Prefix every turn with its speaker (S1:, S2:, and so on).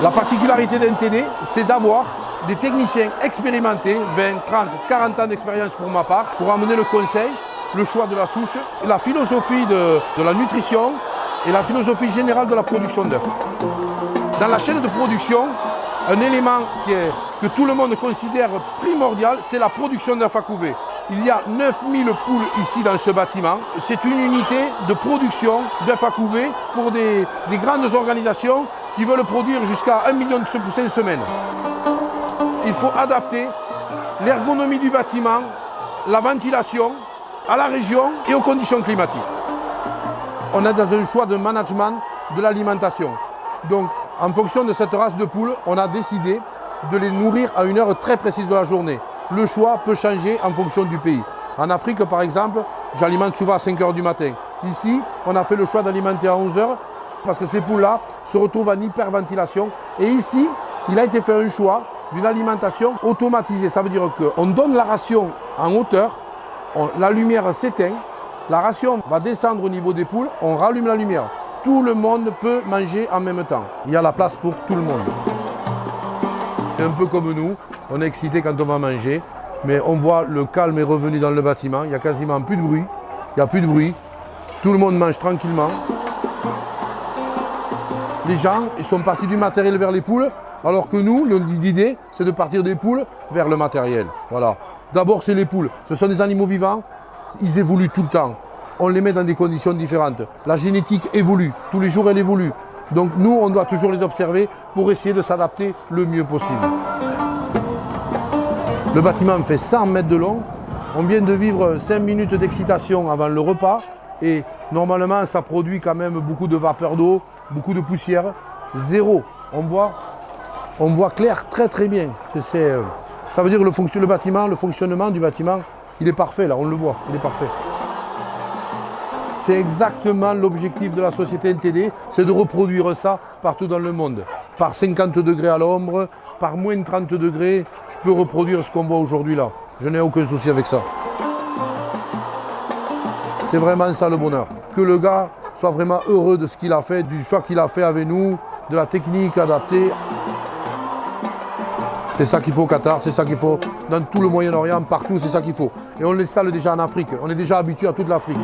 S1: La particularité d'NTD, c'est d'avoir des techniciens expérimentés, 20, 30, 40 ans d'expérience pour ma part, pour amener le conseil, le choix de la souche, la philosophie de la nutrition et la philosophie générale de la production d'œufs. Dans la chaîne de production, un élément que tout le monde considère primordial, c'est la production d'œufs à couver. Il y a 9000 poules ici dans ce bâtiment. C'est une unité de production d'œufs à couver pour des grandes organisations qui veulent produire jusqu'à 1 million de poussins semaine. Il faut adapter l'ergonomie du bâtiment, la ventilation, à la région et aux conditions climatiques. On est dans un choix de management de l'alimentation. Donc, en fonction de cette race de poules, on a décidé de les nourrir à une heure très précise de la journée. Le choix peut changer en fonction du pays. En Afrique, par exemple, j'alimente souvent à 5 h du matin. Ici, on a fait le choix d'alimenter à 11 h parce que ces poules-là se retrouvent en hyperventilation. Et ici, il a été fait un choix d'une alimentation automatisée. Ça veut dire qu'on donne la ration en hauteur, la lumière s'éteint, la ration va descendre au niveau des poules, on rallume la lumière. Tout le monde peut manger en même temps. Il y a la place pour tout le monde. C'est un peu comme nous, on est excité quand on va manger, mais on voit le calme est revenu dans le bâtiment, il n'y a quasiment plus de bruit, tout le monde mange tranquillement. Les gens ils sont partis du matériel vers les poules, alors que nous, l'idée, c'est de partir des poules vers le matériel. Voilà. D'abord, c'est les poules. Ce sont des animaux vivants, ils évoluent tout le temps. On les met dans des conditions différentes. La génétique évolue, tous les jours elle évolue. Donc nous, on doit toujours les observer pour essayer de s'adapter le mieux possible. Le bâtiment fait 100 mètres de long. On vient de vivre 5 minutes d'excitation avant le repas. Et normalement, ça produit quand même beaucoup de vapeur d'eau, beaucoup de poussière. Zéro. On voit clair très très bien. Ça veut dire que le fonctionnement du bâtiment, il est parfait là, on le voit, il est parfait. C'est exactement l'objectif de la société NTD, c'est de reproduire ça partout dans le monde. Par 50 degrés à l'ombre, par moins 30 degrés, je peux reproduire ce qu'on voit aujourd'hui là. Je n'ai aucun souci avec ça. C'est vraiment ça le bonheur. Que le gars soit vraiment heureux de ce qu'il a fait, du choix qu'il a fait avec nous, de la technique adaptée. C'est ça qu'il faut au Qatar, c'est ça qu'il faut dans tout le Moyen-Orient, partout, c'est ça qu'il faut. Et on l'installe déjà en Afrique, on est déjà habitué à toute l'Afrique.